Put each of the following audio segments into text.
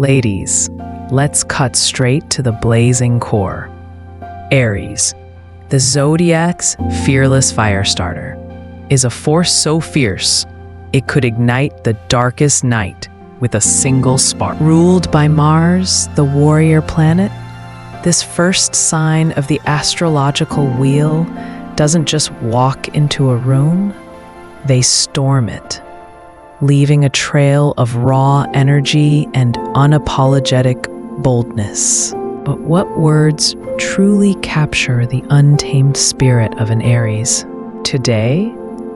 Ladies, let's cut straight to the blazing core. Aries, the Zodiac's fearless fire starter, is a force so fierce it could ignite the darkest night with a single spark. Ruled by Mars, the warrior planet, this first sign of the astrological wheel doesn't just walk into a room, they storm it, leaving a trail of raw energy and unapologetic boldness. But what words truly capture the untamed spirit of an Aries? Today,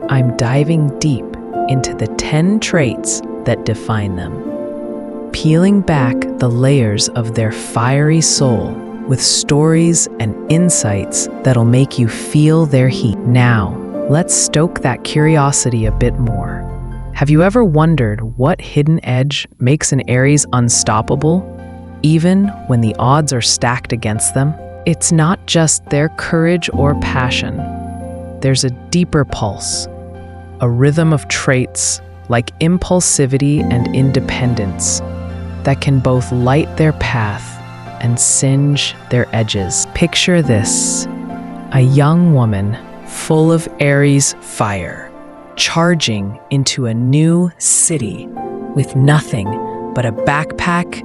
I'm diving deep into the 10 traits that define them, peeling back the layers of their fiery soul with stories and insights that'll make you feel their heat. Now, let's stoke that curiosity a bit more. Have you ever wondered what hidden edge makes an Aries unstoppable, even when the odds are stacked against them? It's not just their courage or passion. There's a deeper pulse, a rhythm of traits like impulsivity and independence that can both light their path and singe their edges. Picture this: a young woman full of Aries fire, charging into a new city with nothing but a backpack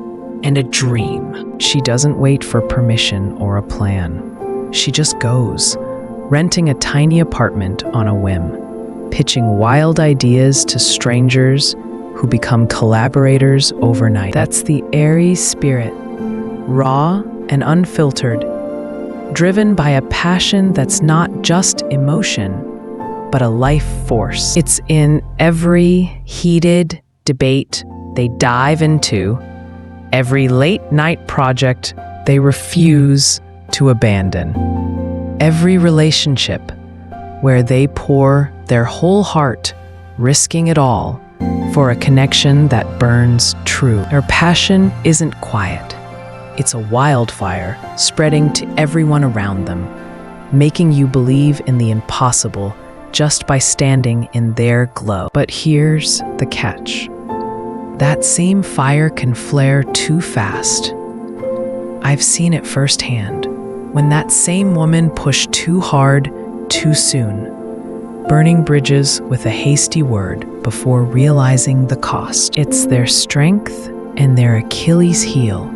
and a dream. She doesn't wait for permission or a plan. She just goes, renting a tiny apartment on a whim, pitching wild ideas to strangers who become collaborators overnight. That's the Aries spirit, raw and unfiltered, driven by a passion that's not just emotion, but a life force. It's in every heated debate they dive into, every late-night project they refuse to abandon, every relationship where they pour their whole heart, risking it all for a connection that burns true. Their passion isn't quiet. It's a wildfire spreading to everyone around them, making you believe in the impossible just by standing in their glow. But here's the catch. That same fire can flare too fast. I've seen it firsthand, when that same woman pushed too hard, too soon, burning bridges with a hasty word before realizing the cost. It's their strength and their Achilles heel,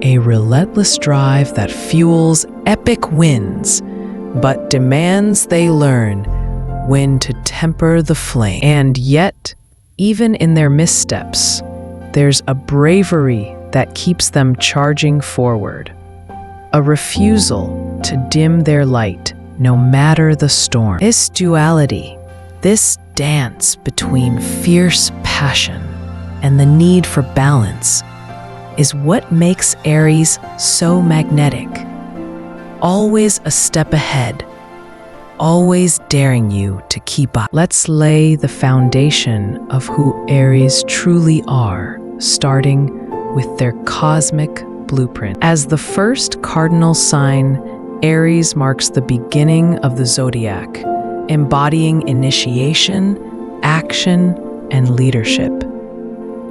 a relentless drive that fuels epic wins, but demands they learn when to temper the flame. And yet, even in their missteps, there's a bravery that keeps them charging forward, a refusal to dim their light no matter the storm. This duality, this dance between fierce passion and the need for balance, is what makes Aries so magnetic. Always a step ahead, always daring you to keep up. Let's lay the foundation of who Aries truly are, starting with their cosmic blueprint. As the first cardinal sign, Aries marks the beginning of the Zodiac, embodying initiation, action, and leadership.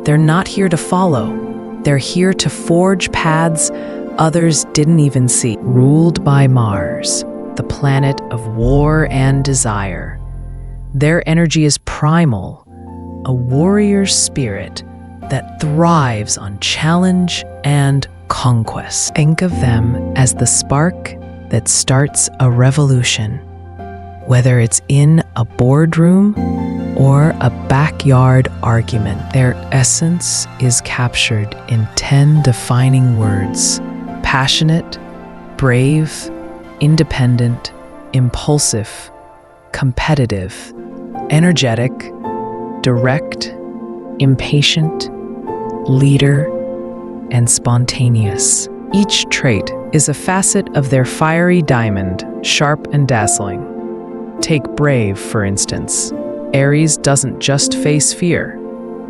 They're not here to follow. They're here to forge paths others didn't even see. Ruled by Mars, the planet of war and desire, their energy is primal, a warrior's spirit that thrives on challenge and conquest. Think of them as the spark that starts a revolution, whether it's in a boardroom or a backyard argument. Their essence is captured in 10 defining words: passionate, brave, independent, impulsive, competitive, energetic, direct, impatient, leader, and spontaneous. Each trait is a facet of their fiery diamond, sharp and dazzling. Take brave, for instance. Aries doesn't just face fear.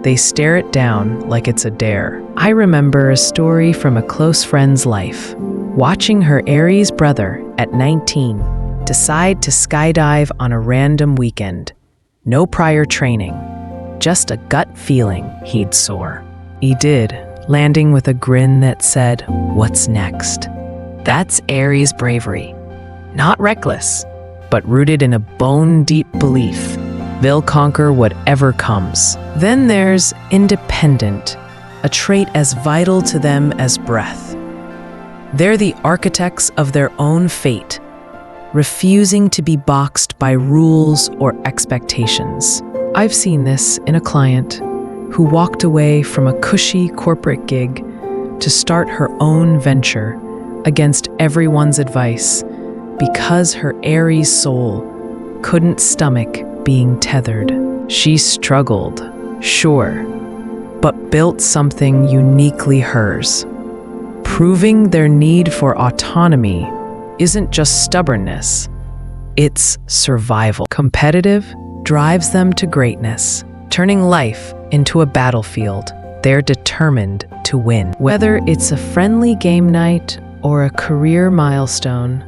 They stare it down like it's a dare. I remember a story from a close friend's life, watching her Aries brother at 19 decide to skydive on a random weekend. No prior training, just a gut feeling he'd soar. He did, landing with a grin that said, "What's next?" That's Aries bravery. Not reckless, but rooted in a bone-deep belief they'll conquer whatever comes. Then there's independent, a trait as vital to them as breath. They're the architects of their own fate, refusing to be boxed by rules or expectations. I've seen this in a client who walked away from a cushy corporate gig to start her own venture against everyone's advice because her Aries soul couldn't stomach being tethered. She struggled, sure, but built something uniquely hers. Proving their need for autonomy isn't just stubbornness, it's survival. Competitive drives them to greatness, turning life into a battlefield. They're determined to win. Whether it's a friendly game night or a career milestone,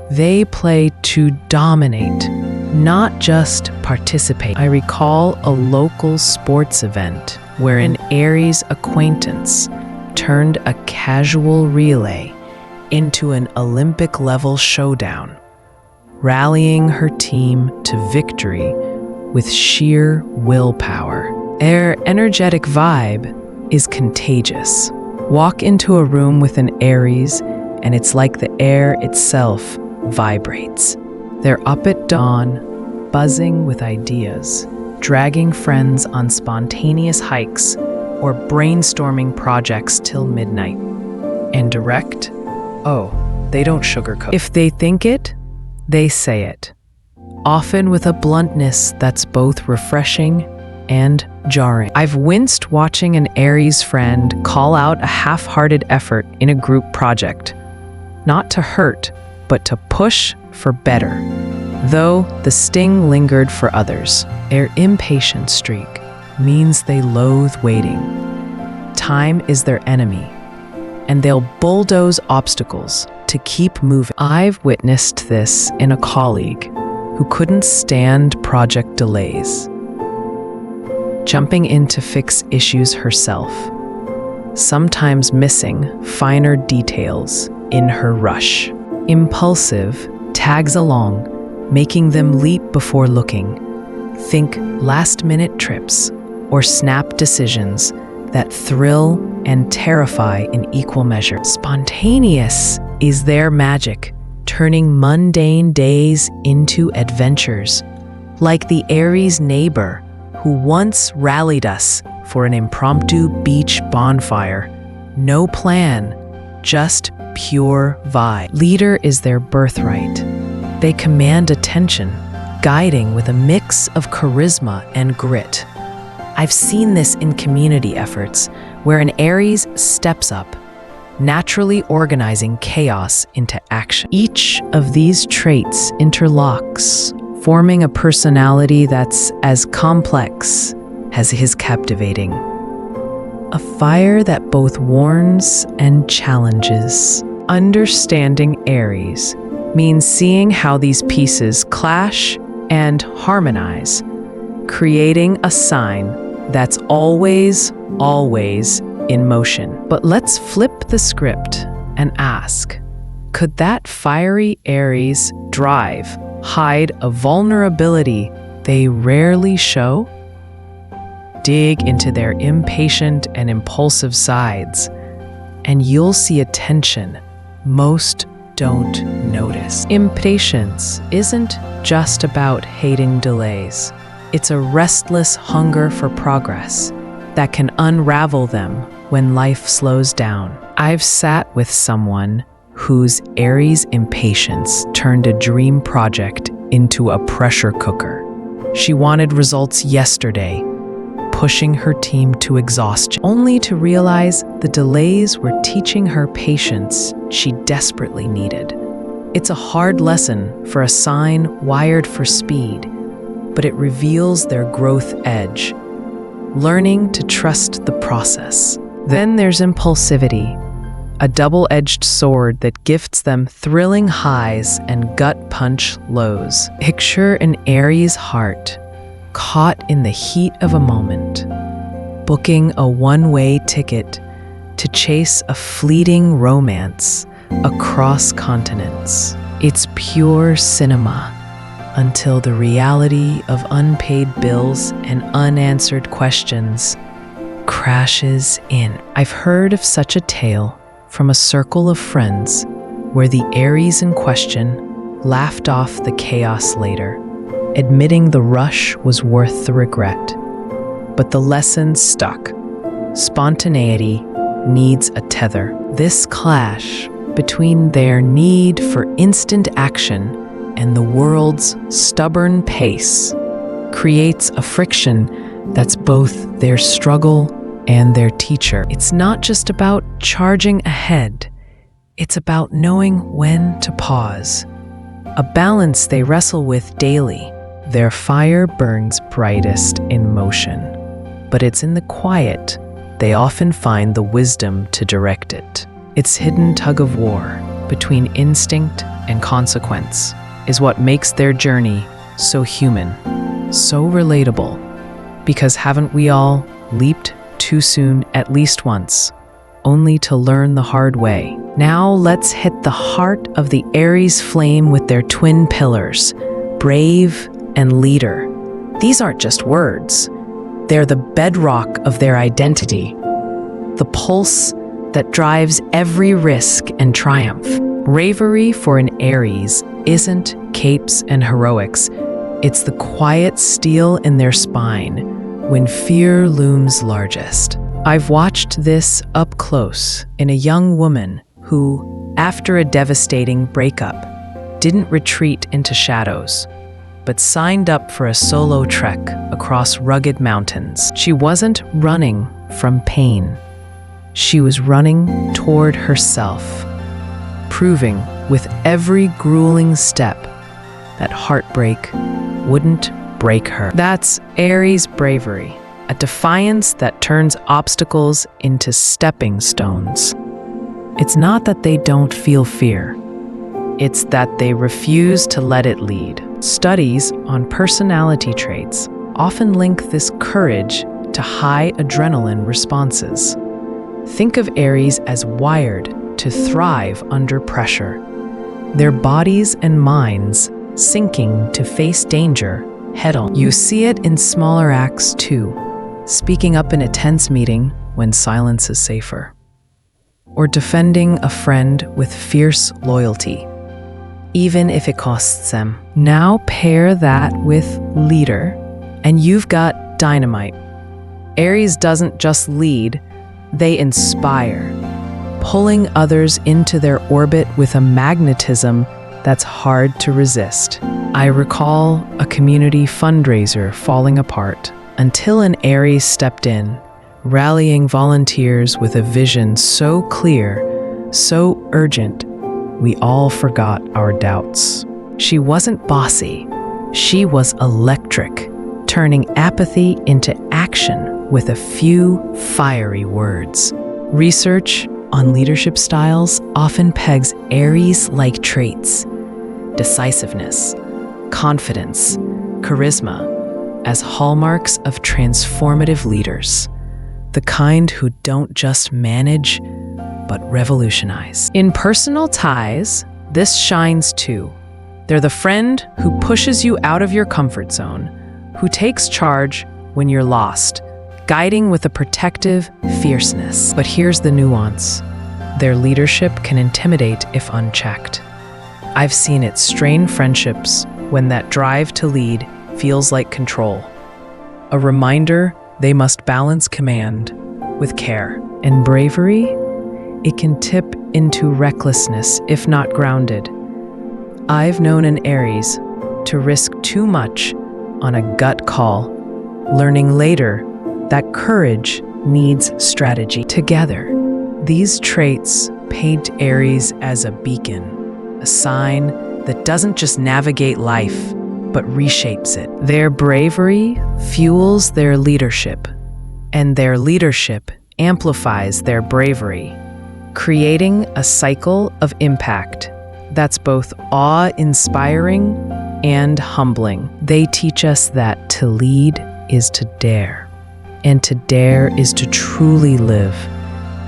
they play to dominate, not just participate. I recall a local sports event where an Aries acquaintance turned a casual relay into an Olympic-level showdown, rallying her team to victory with sheer willpower. Their energetic vibe is contagious. Walk into a room with an Aries, and it's like the air itself vibrates. They're up at dawn, buzzing with ideas, dragging friends on spontaneous hikes, or brainstorming projects till midnight. And direct? Oh, they don't sugarcoat. If they think it, they say it. Often with a bluntness that's both refreshing and jarring. I've winced watching an Aries friend call out a half-hearted effort in a group project. Not to hurt, but to push for better. Though the sting lingered for others, their impatient streak means they loathe waiting. Time is their enemy, and they'll bulldoze obstacles to keep moving. I've witnessed this in a colleague who couldn't stand project delays, jumping in to fix issues herself, sometimes missing finer details in her rush. Impulsive tags along, making them leap before looking. Think last-minute trips or snap decisions that thrill and terrify in equal measure. Spontaneous is their magic, turning mundane days into adventures. Like the Aries neighbor who once rallied us for an impromptu beach bonfire. No plan, just pure vibe. Leader is their birthright. They command attention, guiding with a mix of charisma and grit. I've seen this in community efforts where an Aries steps up, naturally organizing chaos into action. Each of these traits interlocks, forming a personality that's as complex as his captivating. A fire that both warns and challenges. Understanding Aries means seeing how these pieces clash and harmonize, creating a sign that's always in motion. But let's flip the script and ask, could that fiery Aries drive hide a vulnerability they rarely show? Dig into their impatient and impulsive sides, and you'll see a tension most don't notice. Impatience isn't just about hating delays. It's a restless hunger for progress that can unravel them when life slows down. I've sat with someone whose Aries impatience turned a dream project into a pressure cooker. She wanted results yesterday, pushing her team to exhaustion, only to realize the delays were teaching her patience she desperately needed. It's a hard lesson for a sign wired for speed, but it reveals their growth edge, learning to trust the process. Then there's impulsivity, a double-edged sword that gifts them thrilling highs and gut-punch lows. Picture an Aries heart caught in the heat of a moment, booking a one-way ticket to chase a fleeting romance across continents. It's pure cinema until the reality of unpaid bills and unanswered questions crashes in. I've heard of such a tale from a circle of friends where the Aries in question laughed off the chaos later, admitting the rush was worth the regret. But the lesson stuck. Spontaneity needs a tether. This clash between their need for instant action and the world's stubborn pace creates a friction that's both their struggle and their teacher. It's not just about charging ahead, it's about knowing when to pause. A balance they wrestle with daily. Their fire burns brightest in motion, but it's in the quiet they often find the wisdom to direct it. Its hidden tug-of-war between instinct and consequence is what makes their journey so human, so relatable. Because haven't we all leaped too soon at least once, only to learn the hard way? Now let's hit the heart of the Aries flame with their twin pillars, brave and leader. These aren't just words. They're the bedrock of their identity, the pulse that drives every risk and triumph. Bravery for an Aries isn't capes and heroics. It's the quiet steel in their spine when fear looms largest. I've watched this up close in a young woman who, after a devastating breakup, didn't retreat into shadows, but signed up for a solo trek across rugged mountains. She wasn't running from pain. She was running toward herself, proving with every grueling step that heartbreak wouldn't break her. That's Aries bravery, a defiance that turns obstacles into stepping stones. It's not that they don't feel fear. It's that they refuse to let it lead. Studies on personality traits often link this courage to high adrenaline responses. Think of Aries as wired to thrive under pressure, their bodies and minds sinking to face danger head-on. You see it in smaller acts too, speaking up in a tense meeting when silence is safer, or defending a friend with fierce loyalty, even if it costs them. Now pair that with leader, and you've got dynamite. Aries doesn't just lead, they inspire, pulling others into their orbit with a magnetism that's hard to resist. I recall a community fundraiser falling apart until an Aries stepped in, rallying volunteers with a vision so clear, so urgent, we all forgot our doubts. She wasn't bossy, she was electric, turning apathy into action with a few fiery words. Research on leadership styles often pegs Aries-like traits, decisiveness, confidence, charisma, as hallmarks of transformative leaders, the kind who don't just manage, but revolutionize. In personal ties, this shines too. They're the friend who pushes you out of your comfort zone, who takes charge when you're lost, guiding with a protective fierceness. But here's the nuance. Their leadership can intimidate if unchecked. I've seen it strain friendships when that drive to lead feels like control. A reminder they must balance command with care. And bravery, it can tip into recklessness if not grounded. I've known an Aries to risk too much on a gut call, learning later that courage needs strategy. Together, these traits paint Aries as a beacon, a sign that doesn't just navigate life, but reshapes it. Their bravery fuels their leadership, and their leadership amplifies their bravery, creating a cycle of impact that's both awe-inspiring and humbling. They teach us that to lead is to dare, and to dare is to truly live,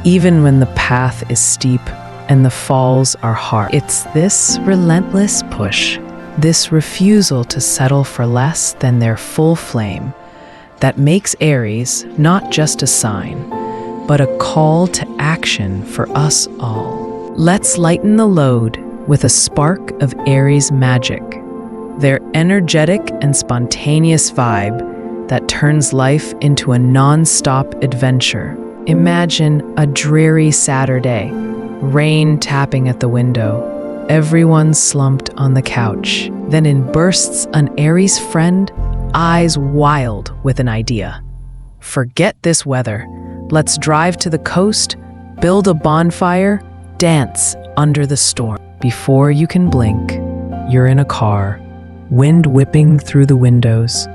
even when the path is steep and the falls are hard. It's this relentless push, this refusal to settle for less than their full flame, that makes Aries not just a sign, but a call to action for us all. Let's lighten the load with a spark of Aries magic, their energetic and spontaneous vibe that turns life into a non-stop adventure. Imagine a dreary Saturday, rain tapping at the window, everyone slumped on the couch. Then in bursts an Aries friend, eyes wild with an idea. Forget this weather. Let's drive to the coast, build a bonfire, dance under the storm. Before you can blink, you're in a car, wind whipping through the windows,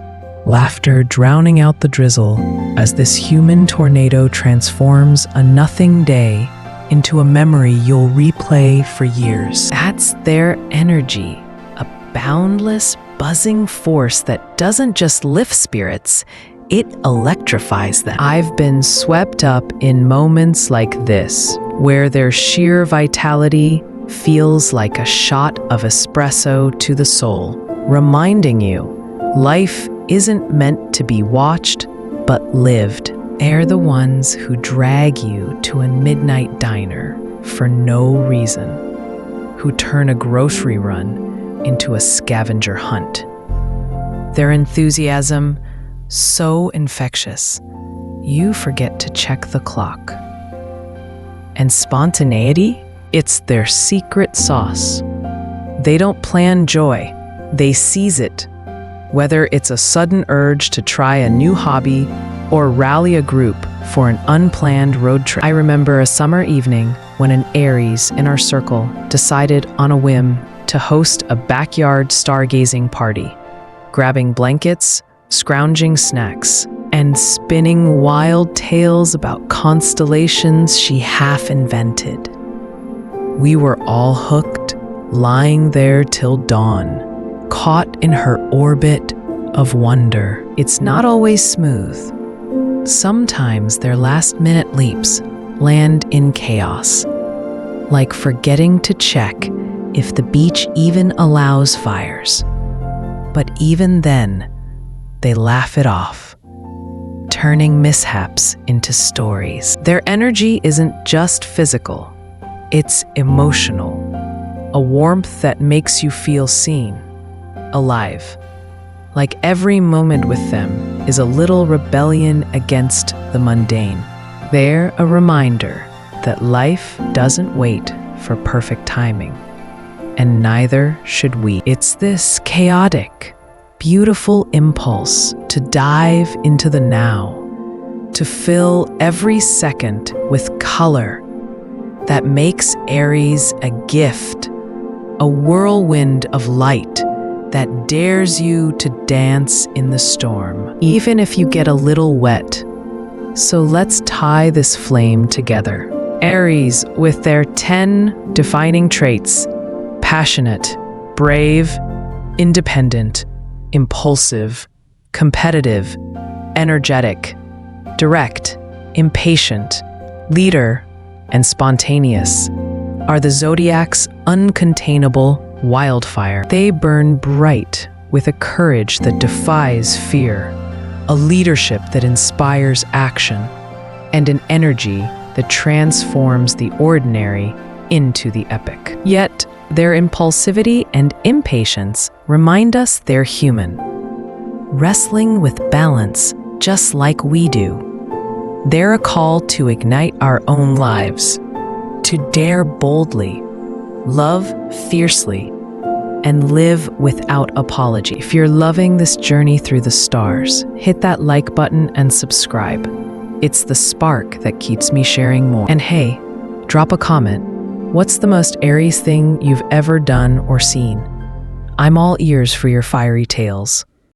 laughter drowning out the drizzle as this human tornado transforms a nothing day into a memory you'll replay for years. That's their energy, a boundless, buzzing force that doesn't just lift spirits, it electrifies them. I've been swept up in moments like this, where their sheer vitality feels like a shot of espresso to the soul, reminding you life isn't meant to be watched, but lived. They're the ones who drag you to a midnight diner for no reason, who turn a grocery run into a scavenger hunt. Their enthusiasm, so infectious, you forget to check the clock. And spontaneity? It's their secret sauce. They don't plan joy, they seize it. Whether it's a sudden urge to try a new hobby or rally a group for an unplanned road trip. I remember a summer evening when an Aries in our circle decided on a whim to host a backyard stargazing party, grabbing blankets, scrounging snacks, and spinning wild tales about constellations she half invented. We were all hooked, lying there till dawn, caught in her orbit of wonder. It's not always smooth. Sometimes their last-minute leaps land in chaos, like forgetting to check if the beach even allows fires. But even then, they laugh it off, turning mishaps into stories. Their energy isn't just physical, it's emotional, a warmth that makes you feel seen, alive. Like every moment with them is a little rebellion against the mundane. They're a reminder that life doesn't wait for perfect timing, and neither should we. It's this chaotic, beautiful impulse to dive into the now, to fill every second with color that makes Aries a gift, a whirlwind of light that dares you to dance in the storm, even if you get a little wet. So let's tie this flame together. Aries, with their 10 defining traits: passionate, brave, independent, impulsive, competitive, energetic, direct, impatient, leader, and spontaneous, are the Zodiac's uncontainable wildfire. They burn bright with a courage that defies fear, a leadership that inspires action, and an energy that transforms the ordinary into the epic. Yet, their impulsivity and impatience remind us they're human, wrestling with balance just like we do. They're a call to ignite our own lives, to dare boldly, love fiercely, and live without apology. If you're loving this journey through the stars, hit that like button and subscribe. It's the spark that keeps me sharing more. And hey, drop a comment. What's the most Aries thing you've ever done or seen? I'm all ears for your fiery tales.